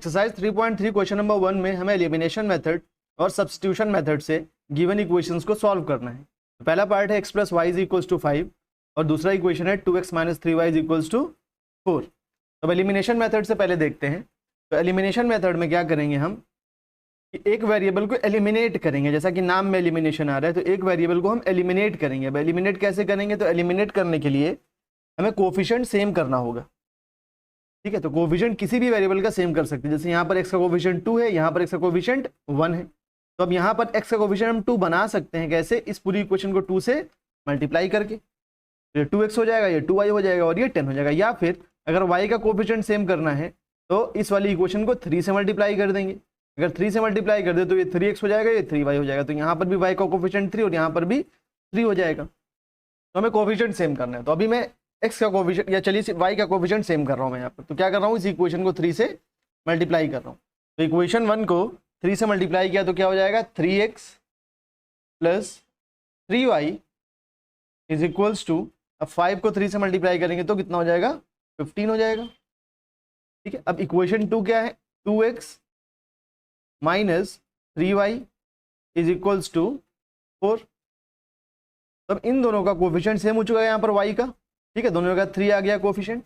Exercise 3.3 question number 1 में हमें elimination method और सब्स्टिट्यूशन मेथड से गिवन इक्वेशंस को सॉल्व करना है। तो पहला पार्ट है x plus Y is equals to 5 और दूसरा इक्वेशन है 2x minus 3y is equals to 4। अब एलिमिनेशन मेथड से पहले देखते हैं। तो एलिमिनेशन मेथड में क्या करेंगे हम कि एक वेरिएबल को एलिमिनेट करेंगे, जैसा कि नाम में एलिमिनेशन आ रहा है तो एक वेरिएबल को हम एलिमिनेट करेंगे। अब एलिमिनेट कैसे करेंगे? तो एलिमिनेट करने के लिए हमें कोफिशिएंट सेम करना होगा, ठीक है। तो कोफिशिएंट किसी भी वेरिएबल का सेम कर सकते हैं। जैसे यहाँ पर x का कोफिशिएंट 2 है, यहाँ पर x का कोफिशिएंट 1 है, तो अब यहाँ पर x का कोफिशिएंट हम 2 बना सकते हैं। कैसे? इस पूरी इक्वेशन को 2 से मल्टीप्लाई करके, तो ये 2x हो जाएगा, ये 2y हो जाएगा और ये 10 हो जाएगा। या फिर अगर y का कोफिशिएंट सेम करना है तो इस वाली इक्वेशन को 3 से मल्टीप्लाई कर देंगे। अगर 3 से मल्टीप्लाई कर दे तो ये 3x हो जाएगा, ये 3y हो जाएगा। तो यहाँ पर भी y का कोफिशिएंट 3 और यहाँ पर भी 3 हो जाएगा। तो हमें कोफिशिएंट सेम करना है। तो अभी मैं x का कोफिशिएंट या चलिए y का कोफिशिएंट सेम कर रहा हूँ मैं यहाँ पर। तो क्या कर रहा हूँ, इस इक्वेशन को 3 से मल्टीप्लाई कर रहा हूँ। तो इक्वेशन 1 को 3 से मल्टीप्लाई किया तो क्या हो जाएगा, 3x plus 3y is equals to, अब 5 को 3 से मल्टीप्लाई करेंगे तो कितना हो जाएगा, 15 हो जाएगा, ठीक है। अब इक्वेशन 2 क्या है, 2x minus 3y is equals to 4। तब इन दोनों का कोफिशिएंट सेम हो चुका है यहाँ पर y का, ठीक है। दोनों जगह 3 आ गया कोफिशिएंट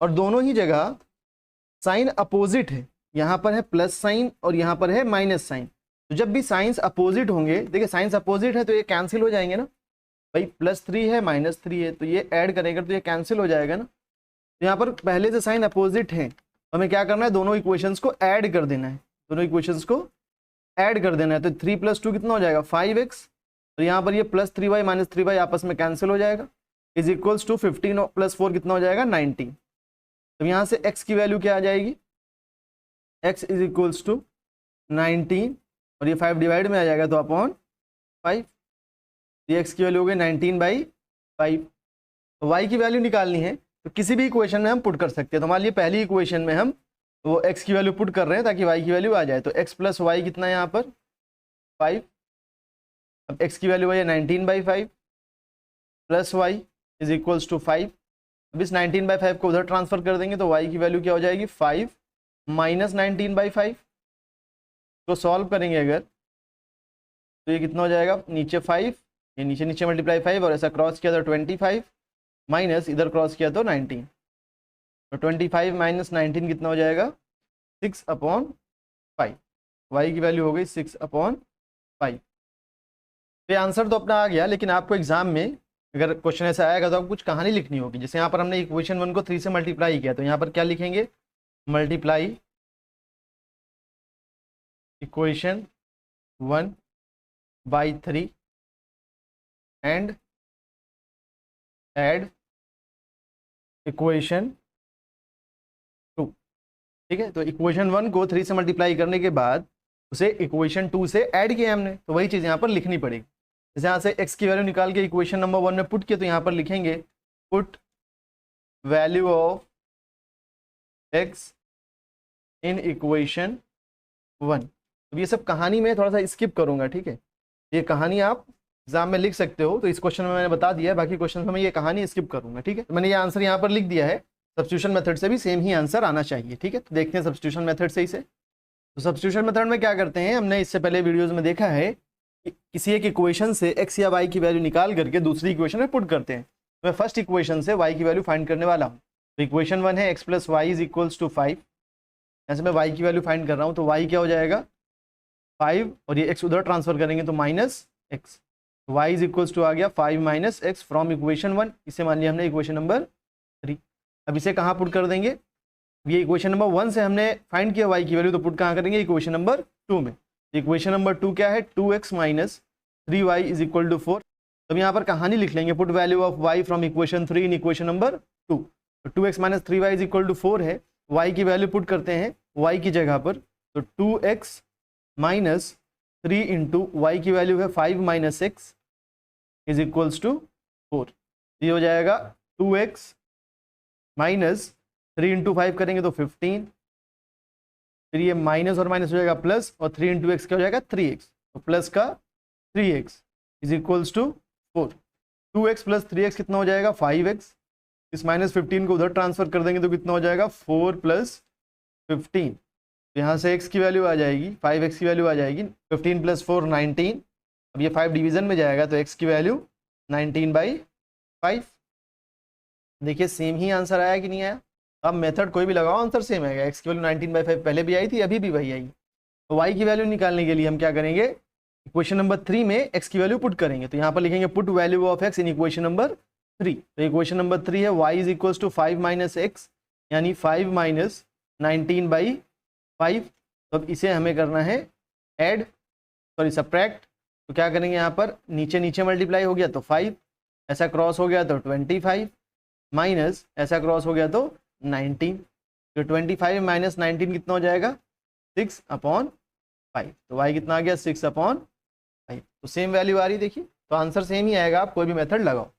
और दोनों ही जगह साइन अपोजिट है। यहाँ पर है प्लस साइन और यहाँ पर है माइनस साइन। तो जब भी साइंस अपोजिट होंगे, देखिए साइंस अपोजिट है तो ये कैंसिल हो जाएंगे ना भाई, +3 है -3 है तो ये ऐड करेंगे तो ये कैंसिल हो जाएगा ना। तो यहाँ पर पहले से साइन अपोजिट है तो हमें क्या करना है, दोनों इक्वेशंस को ऐड कर देना है। दोनों इक्वेशंस को ऐड कर देना है। तो 3 + 2 कितना हो जाएगा, 5x और यहाँ पर ये +3y -3y आपस में कैंसिल हो जाएगा, इज इक्वल्स टू 15 + 4 कितना हो जाएगा, 19। तो यहाँ से x की वैल्यू क्या आ जाएगी, x इज इक्वल्स टू 19 और ये 5 डिवाइड में आ जाएगा तो अपॉन 5। ये x की वैल्यू हो गई 19/5। y की वैल्यू निकालनी है तो किसी भी इक्वेशन में हम पुट कर सकते हैं। तो हमारे लिए पहली इक्वेशन में हम वो x की वैल्यू पुट कर रहे हैं ताकि y की वैल्यू आ जाए। तो x प्लस y कितना है यहाँ पर, 5। अब x की वैल्यू है 19/5 plus y is equals to 5। अब इस 19/5 को उधर ट्रांसफर कर देंगे तो y की वैल्यू क्या हो जाएगी, 5 माइनस 19/5। तो सॉल्व करेंगे अगर तो ये कितना हो जाएगा, नीचे 5, ये नीचे नीचे मल्टीप्लाई 5 और ऐसा क्रॉस किया तो 25 माइनस इधर क्रॉस किया तो 19। तो 25 माइनस 19 कितना हो जाएगा, 6/5। y की वैल्यू हो गई 6/5। तो ये आंसर तो अपना आ गया, लेकिन आपको एग्जाम में अगर क्वेश्चन ऐसा आएगा तो आपको कुछ कहानी लिखनी होगी। जैसे यहाँ पर हमने इक्वेशन 1 को 3 से मल्टीप्लाई किया तो यहाँ पर क्या लिखेंगे, multiply equation 1 by 3 and add equation 2, ठीक है। तो इक्वेशन 1 को 3 से मल्टीप्लाई करने के बाद उसे इक्वेशन 2 से ऐड किया हमने, तो वही चीज़ यहाँ पर लिखनी पड़ेगी। जैसे यहाँ से x की वैल्यू निकाल के इक्वेशन नंबर 1 में पुट किया तो यहाँ पर लिखेंगे put value of x in equation 1। तो ये सब कहानी में थोड़ा सा स्किप करूँगा, ठीक है। ये कहानी आप एग्जाम में लिख सकते हो, तो इस क्वेश्चन में मैंने बता दिया है, बाकी क्वेश्चन में मैं ये कहानी स्किप करूँगा, ठीक है। तो मैंने ये आंसर यहाँ पर लिख दिया है। सब्स्टिट्यूशन मेथड से भी सेम ही आंसर आना चाहिए, ठीक है। तो देखते हैं सब्स्टिट्यूशन मेथड से इसे। तो सब्स्टिट्यूशन मेथड में क्या करते हैं, हमने इससे पहले वीडियोज़ में देखा है कि किसी एक इक्वेशन से x या y की वैल्यू निकाल करके दूसरी इक्वेशन में पुट करते हैं। तो मैं फर्स्ट इक्वेशन से y की वैल्यू फाइंड करने वाला हूँ। तो इक्वेशन 1 है x plus Y is equals to 5। यहाँ से मैं y की वैल्यू फाइंड कर रहा हूँ तो y क्या हो जाएगा, 5 और ये x उधर ट्रांसफर करेंगे तो -x। y is equals to आ गया 5 माइनस x फ्रॉम इक्वेशन 1। इसे मान लिया हमने इक्वेशन नंबर 3। अब इसे कहाँ पुट कर देंगे, ये इक्वेशन नंबर 1 से हमने फाइंड किया y की वैल्यू, तो पुट कहाँ करेंगे, इक्वेशन नंबर 2 में। इक्वेशन नंबर 2 क्या है, 2x minus 3y is equal to 4। अब यहाँ पर कहानी लिख लेंगे, put value of y from equation 3 in equation number 2। तो 2x minus 3y is equal to 4 है, y की वैल्यू पुट करते हैं y की जगह पर। तो 2x माइनस 3 इंटू वाई की वैल्यू है 5 minus x is equals to 4। ये हो जाएगा 2x माइनस 3 इंटू 5 करेंगे तो 15, फिर ये माइनस और माइनस हो जाएगा प्लस, और 3 इंटू एक्स क्या हो जाएगा 3x, तो प्लस का 3x is equals to 4। 2x plus 3x कितना हो जाएगा 5x। इस -15 को उधर ट्रांसफर कर देंगे तो कितना हो जाएगा 4 + 15। तो यहाँ से x की वैल्यू आ जाएगी, 5x की वैल्यू आ जाएगी 15 + 4 19। अब ये 5 डिवीजन में जाएगा तो x की वैल्यू 19/5। देखिए सेम ही आंसर आया कि नहीं आया। अब मेथड कोई भी लगाओ आंसर सेम आएगा। x की वैल्यू 19/5 पहले भी आई थी, अभी भी वही आई। तो y की वैल्यू निकालने के लिए हम क्या करेंगे, इक्वेशन नंबर 3 में x की वैल्यू पुट करेंगे। तो यहाँ पर लिखेंगे put value of x in equation number 3। तो इक्वेशन नंबर 3 है y = 5 - x, यानी 5 - 19/5। तो अब इसे हमें करना है ऐड, सॉरी सब्ट्रैक्ट। तो क्या करेंगे, यहाँ पर नीचे नीचे मल्टीप्लाई हो गया तो 5, ऐसा क्रॉस हो गया तो 25, माइनस ऐसा क्रॉस हो गया तो 19। तो 25 - 19 कितना हो जाएगा, 6/5। तो y कितना आ गया, 6/5। तो सेम वैल्यू आ रही, देखिए। तो आंसर सेम ही आएगा, आप कोई भी मेथड लगाओ।